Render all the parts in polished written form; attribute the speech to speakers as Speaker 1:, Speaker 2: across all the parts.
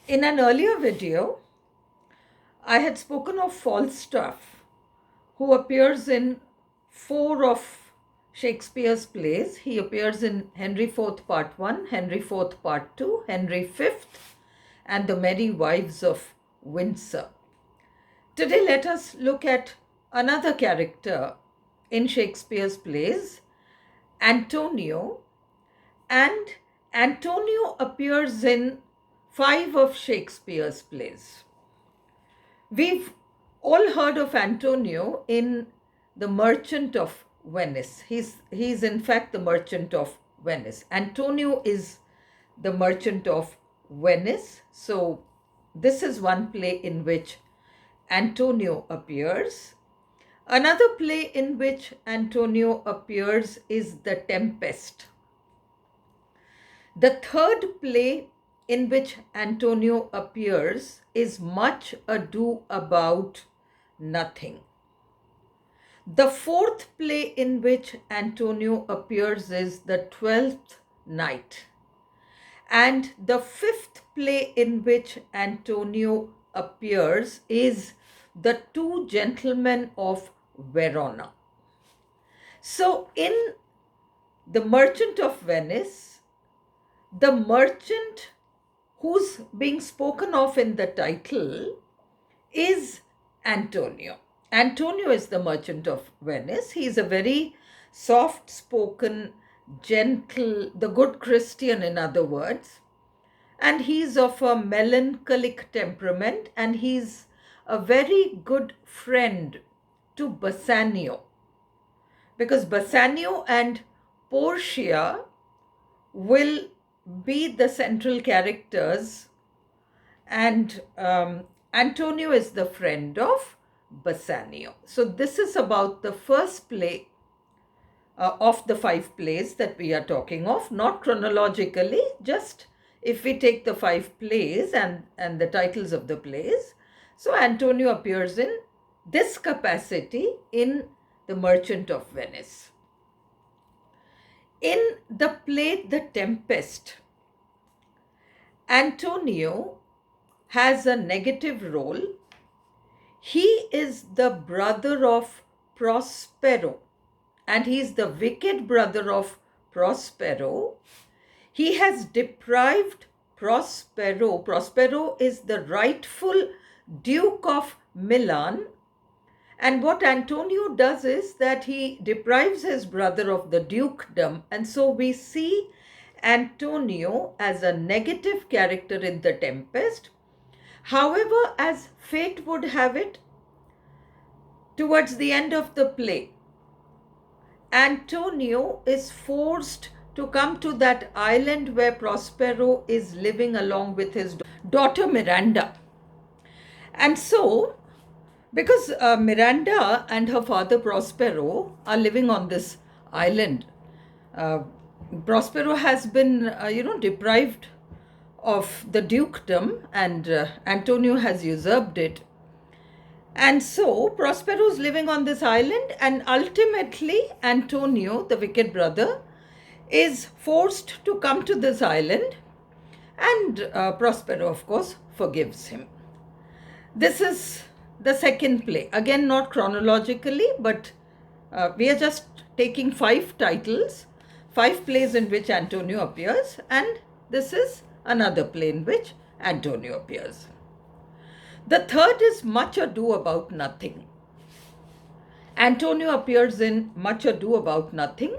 Speaker 1: In an earlier video, I had spoken of Falstaff, who appears in 4 of Shakespeare's plays. He appears in Henry IV Part 1, Henry IV Part 2, Henry V, and The Merry Wives of Windsor. Today, let us look at another character in Shakespeare's plays, Antonio, and Antonio appears in 5 of Shakespeare's plays. We've all heard of Antonio in The Merchant of Venice. He's in fact the Merchant of Venice. Antonio is the Merchant of Venice. So this is one play in which Antonio appears. Another play in which Antonio appears is The Tempest. The third play in which Antonio appears is Much Ado About Nothing. The fourth play in which Antonio appears is The Twelfth Night. And the fifth play in which Antonio appears is The Two Gentlemen of Verona. So in The Merchant of Venice, the merchant who's being spoken of in the title is Antonio. Antonio is the Merchant of Venice. He's a very soft-spoken, gentle, the good Christian, in other words. And he's of a melancholic temperament, and he's a very good friend to Bassanio. Because Bassanio and Portia will be the central characters, and Antonio is the friend of Bassanio. So this is about the first play of the 5 plays that we are talking of, not chronologically, just if we take the 5 plays and the titles of the plays. So Antonio appears in this capacity in The Merchant of Venice. In the play The Tempest, Antonio has a negative role. He is the brother of Prospero, and he is the wicked brother of Prospero. He has deprived Prospero. Prospero is the rightful Duke of Milan. And what Antonio does is that he deprives his brother of the dukedom. And so we see Antonio as a negative character in The Tempest. However, as fate would have it, towards the end of the play, Antonio is forced to come to that island where Prospero is living along with his daughter Miranda. And so, because Miranda and her father Prospero are living on this island, Prospero has been, deprived of the dukedom, and Antonio has usurped it. And so Prospero is living on this island, and ultimately Antonio, the wicked brother, is forced to come to this island, and Prospero, of course, forgives him. This is the second play. Again, not chronologically, but we are just taking 5 titles, 5 plays in which Antonio appears, and this is another play in which Antonio appears. The third is Much Ado About Nothing. Antonio appears in Much Ado About Nothing,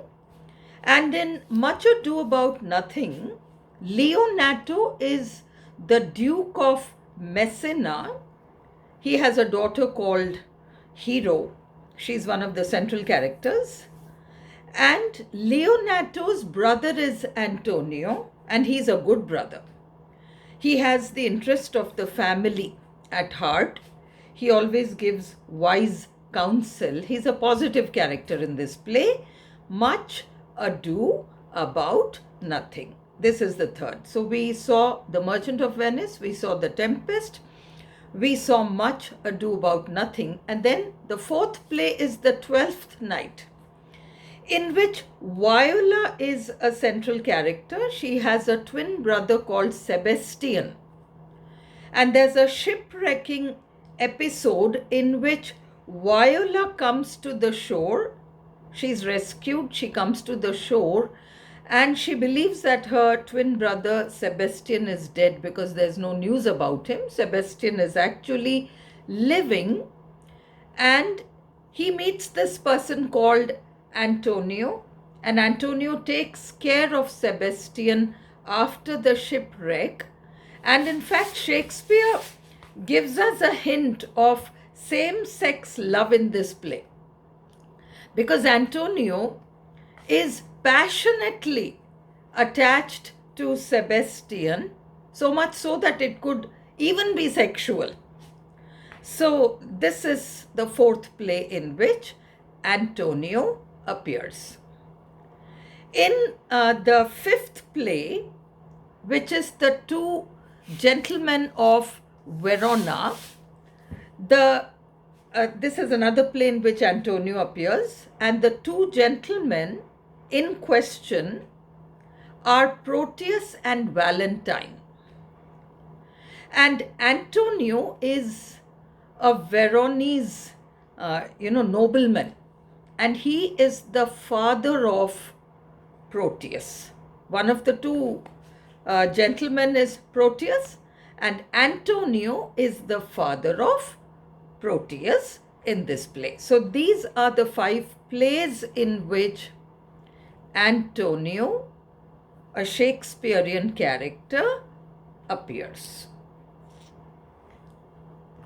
Speaker 1: and in Much Ado About Nothing, Leonato is the Duke of Messina. He has a daughter called Hero. She's one of the central characters. And Leonato's brother is Antonio, and he's a good brother. He has the interest of the family at heart. He always gives wise counsel. He's a positive character in this play. Much Ado About Nothing. This is the third. So we saw The Merchant of Venice, we saw The Tempest, we saw Much Ado About Nothing, and then the fourth play is The Twelfth Night, in which Viola is a central character. She has a twin brother called Sebastian. And there's a shipwrecking episode in which Viola comes to the shore. She's rescued, she comes to the shore, and she believes that her twin brother Sebastian is dead because there's no news about him. Sebastian is actually living, and he meets this person called Antonio, and Antonio takes care of Sebastian after the shipwreck. And in fact, Shakespeare gives us a hint of same-sex love in this play, because Antonio is passionately attached to Sebastian, so much so that it could even be sexual. So this is the fourth play in which Antonio appears. In the fifth play, which is the Two Gentlemen of Verona, this is another play in which Antonio appears, and the two gentlemen in question are Proteus and Valentine. And Antonio is a Veronese, nobleman, and he is the father of Proteus. One of the two gentlemen is Proteus, and Antonio is the father of Proteus in this play. So these are the 5 plays in which Antonio, a Shakespearean character, appears.